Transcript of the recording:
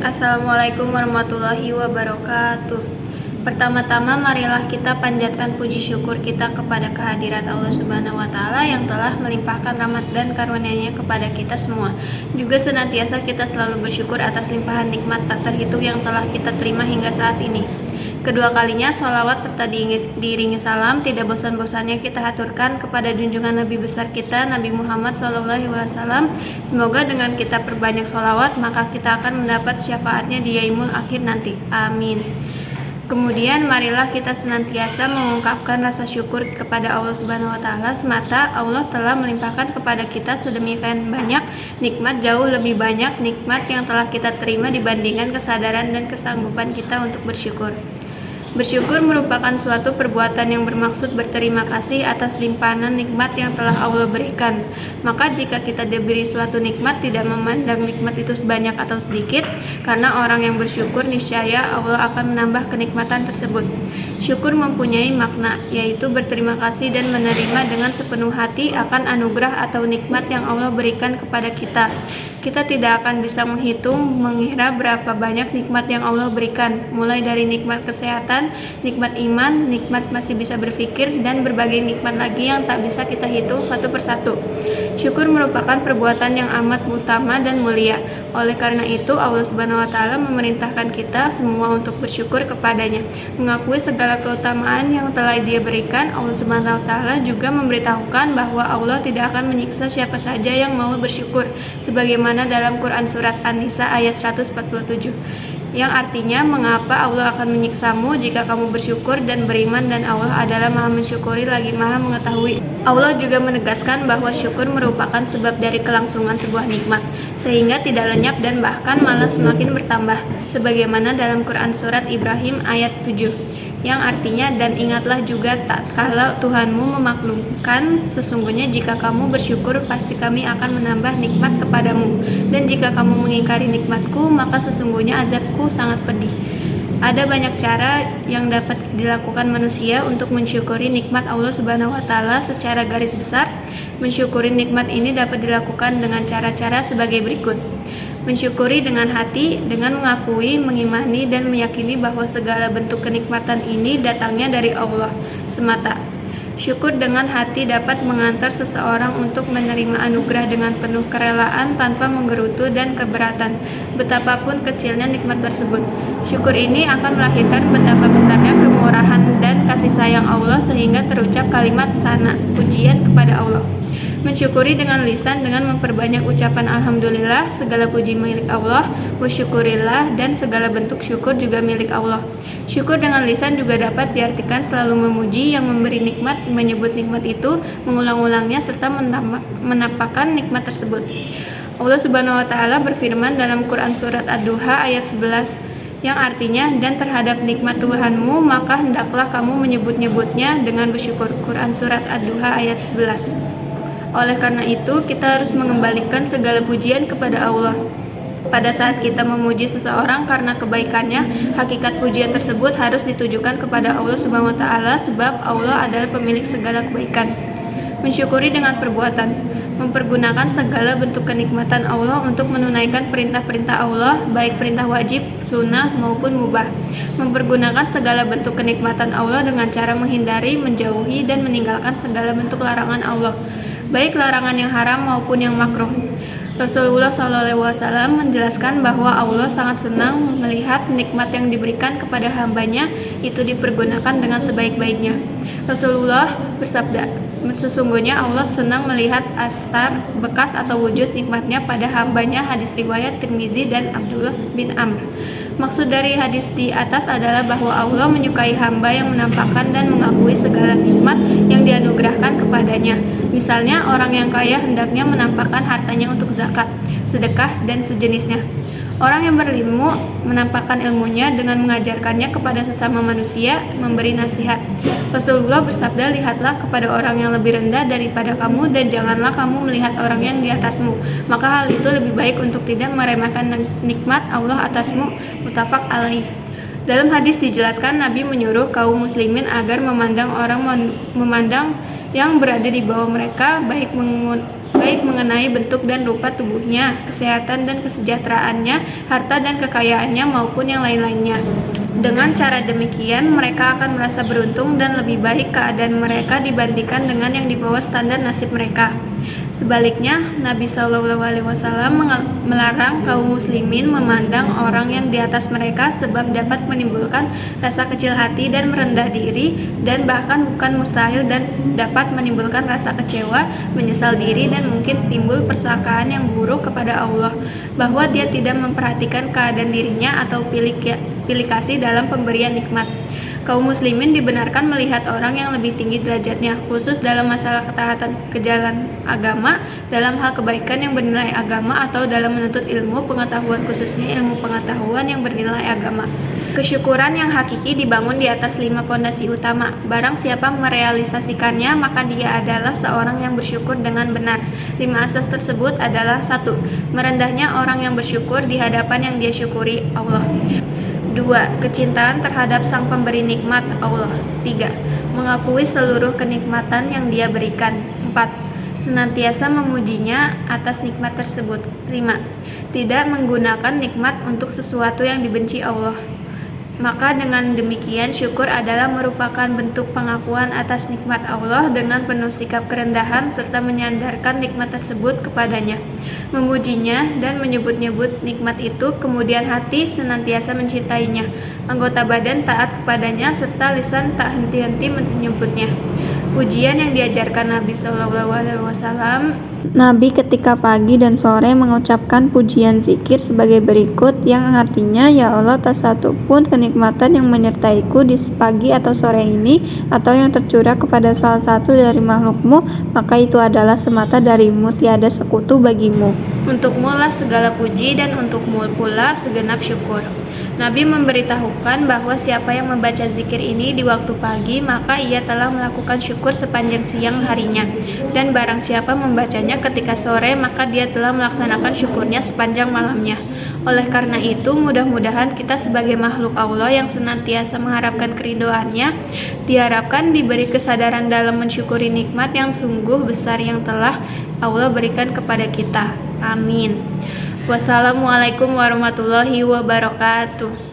Assalamualaikum warahmatullahi wabarakatuh. Pertama-tama marilah kita panjatkan puji syukur kita kepada kehadirat Allah Subhanahu wa taala yang telah melimpahkan rahmat dan karunia-Nya kepada kita semua. Juga senantiasa kita selalu bersyukur atas limpahan nikmat tak terhitung yang telah kita terima hingga saat ini. Kedua kalinya sholawat serta diiringi salam tidak bosan-bosannya kita haturkan kepada junjungan Nabi besar kita Nabi Muhammad SAW. Semoga dengan kita perbanyak sholawat maka kita akan mendapat syafaatnya di yaumul akhir nanti. Amin. Kemudian marilah kita senantiasa mengungkapkan rasa syukur kepada Allah Subhanahu wa taala semata. Allah telah melimpahkan kepada kita sedemikian banyak nikmat, jauh lebih banyak nikmat yang telah kita terima dibandingkan kesadaran dan kesanggupan kita untuk bersyukur. Bersyukur merupakan suatu perbuatan yang bermaksud berterima kasih atas limpahan nikmat yang telah Allah berikan. Maka jika kita diberi suatu nikmat, tidak memandang nikmat itu sebanyak atau sedikit, karena orang yang bersyukur niscaya Allah akan menambah kenikmatan tersebut. Syukur mempunyai makna, yaitu berterima kasih dan menerima dengan sepenuh hati akan anugerah atau nikmat yang Allah berikan kepada kita. Kita tidak akan bisa mengira berapa banyak nikmat yang Allah berikan, mulai dari nikmat kesehatan, nikmat iman, nikmat masih bisa berpikir, dan berbagai nikmat lagi yang tak bisa kita hitung satu persatu. Syukur merupakan perbuatan yang amat utama dan mulia. Oleh karena itu, Allah Subhanahu wa taala memerintahkan kita semua untuk bersyukur kepadanya. Mengakui segala keutamaan yang telah Dia berikan, Allah Subhanahu wa taala juga memberitahukan bahwa Allah tidak akan menyiksa siapa saja yang mau bersyukur, sebagaimana dalam Quran surat An-Nisa ayat 147, yang artinya mengapa Allah akan menyiksamu jika kamu bersyukur dan beriman, dan Allah adalah Maha mensyukuri lagi Maha mengetahui. Allah juga menegaskan bahwa syukur merupakan sebab dari kelangsungan sebuah nikmat, sehingga tidak lenyap dan bahkan malah semakin bertambah, sebagaimana dalam Quran surat Ibrahim ayat 7, yang artinya, dan ingatlah juga tatkala Tuhanmu memaklumkan, sesungguhnya jika kamu bersyukur pasti kami akan menambah nikmat kepadamu, dan jika kamu mengingkari nikmatku maka sesungguhnya azabku sangat pedih. Ada banyak cara yang dapat dilakukan manusia untuk mensyukuri nikmat Allah Subhanahu wa taala. Secara garis besar, mensyukuri nikmat ini dapat dilakukan dengan cara-cara sebagai berikut. Mensyukuri dengan hati, dengan mengakui, mengimani, dan meyakini bahwa segala bentuk kenikmatan ini datangnya dari Allah semata. Syukur dengan hati dapat mengantar seseorang untuk menerima anugerah dengan penuh kerelaan tanpa menggerutu dan keberatan, betapapun kecilnya nikmat tersebut. Syukur ini akan melahirkan betapa besarnya kemurahan dan kasih sayang Allah sehingga terucap kalimat sana, pujian kepada Allah. Mensyukuri dengan lisan dengan memperbanyak ucapan alhamdulillah, segala puji milik Allah, wa syukurillah, dan segala bentuk syukur juga milik Allah. Syukur dengan lisan juga dapat diartikan selalu memuji yang memberi nikmat, menyebut nikmat itu, mengulang-ulangnya, serta menampakkan nikmat tersebut. Allah Subhanahu wa taala berfirman dalam Quran surat Ad-Duha ayat 11, yang artinya, dan terhadap nikmat Tuhanmu maka hendaklah kamu menyebut-nyebutnya dengan bersyukur. Quran surat Ad-Duha ayat 11. Oleh karena itu, kita harus mengembalikan segala pujian kepada Allah. Pada saat kita memuji seseorang karena kebaikannya, hakikat pujian tersebut harus ditujukan kepada Allah Subhanahu wa taala, sebab Allah adalah pemilik segala kebaikan. Mensyukuri dengan perbuatan, mempergunakan segala bentuk kenikmatan Allah untuk menunaikan perintah-perintah Allah, baik perintah wajib, sunnah, maupun mubah. Mempergunakan segala bentuk kenikmatan Allah dengan cara menghindari, menjauhi, dan meninggalkan segala bentuk larangan Allah, baik larangan yang haram maupun yang makruh. Rasulullah SAW menjelaskan bahwa Allah sangat senang melihat nikmat yang diberikan kepada hambanya itu dipergunakan dengan sebaik-baiknya. Rasulullah bersabda, sesungguhnya Allah senang melihat astar, bekas atau wujud nikmatnya pada hambanya. Hadis riwayat Tirmizi dan Abdullah bin Amr. Maksud dari hadis di atas adalah bahwa Allah menyukai hamba yang menampakkan dan mengakui segala nikmat yang dianugerahkan kepadanya. Misalnya, orang yang kaya hendaknya menampakkan hartanya untuk zakat, sedekah, dan sejenisnya. Orang yang berilmu menampakkan ilmunya dengan mengajarkannya kepada sesama manusia, memberi nasihat. Rasulullah bersabda, lihatlah kepada orang yang lebih rendah daripada kamu dan janganlah kamu melihat orang yang di atasmu. Maka hal itu lebih baik untuk tidak meremehkan nikmat Allah atasmu. Muttafaq alaih. Dalam hadis dijelaskan Nabi menyuruh kaum muslimin agar memandang orang memandang yang berada di bawah mereka, baik baik mengenai bentuk dan rupa tubuhnya, kesehatan dan kesejahteraannya, harta dan kekayaannya maupun yang lain-lainnya. Dengan cara demikian, mereka akan merasa beruntung dan lebih baik keadaan mereka dibandingkan dengan yang di bawah standar nasib mereka. Sebaliknya, Nabi SAW melarang kaum muslimin memandang orang yang di atas mereka sebab dapat menimbulkan rasa kecil hati dan merendah diri, dan bahkan bukan mustahil dan dapat menimbulkan rasa kecewa, menyesal diri, dan mungkin timbul persangkaan yang buruk kepada Allah bahwa dia tidak memperhatikan keadaan dirinya atau pilih kasih dalam pemberian nikmat. Kaum muslimin dibenarkan melihat orang yang lebih tinggi derajatnya, khusus dalam masalah ketaatan ke jalan agama, dalam hal kebaikan yang bernilai agama, atau dalam menuntut ilmu pengetahuan, khususnya ilmu pengetahuan yang bernilai agama. Kesyukuran yang hakiki dibangun di atas 5 pondasi utama. Barang siapa merealisasikannya, maka dia adalah seorang yang bersyukur dengan benar. 5 asas tersebut adalah: 1. Merendahnya orang yang bersyukur di hadapan yang dia syukuri, Allah. 2. Kecintaan terhadap sang pemberi nikmat, Allah. 3. Mengakui seluruh kenikmatan yang dia berikan. 4. Senantiasa memujinya atas nikmat tersebut. 5. Tidak menggunakan nikmat untuk sesuatu yang dibenci Allah. Maka dengan demikian, syukur adalah merupakan bentuk pengakuan atas nikmat Allah dengan penuh sikap kerendahan serta menyandarkan nikmat tersebut kepadanya, memujinya dan menyebut-nyebut nikmat itu, kemudian hati senantiasa mencintainya, anggota badan taat kepadanya, serta lisan tak henti-henti menyebutnya. Pujian yang diajarkan Nabi SAW. Nabi ketika pagi dan sore mengucapkan pujian zikir sebagai berikut, yang artinya, ya Allah, tak satu pun kenikmatan yang menyertaiku di pagi atau sore ini, atau yang tercurah kepada salah satu dari makhlukmu, maka itu adalah semata darimu, tiada sekutu bagimu. Untukmu lah segala puji, dan untukmu pula segenap syukur. Nabi memberitahukan bahwa siapa yang membaca zikir ini di waktu pagi, maka ia telah melakukan syukur sepanjang siang harinya, dan barang siapa membacanya ketika sore, maka dia telah melaksanakan syukurnya sepanjang malamnya. Oleh karena itu, mudah-mudahan kita sebagai makhluk Allah yang senantiasa mengharapkan keridhoannya, diharapkan diberi kesadaran dalam mensyukuri nikmat yang sungguh besar yang telah Allah berikan kepada kita. Amin. Wassalamualaikum warahmatullahi wabarakatuh.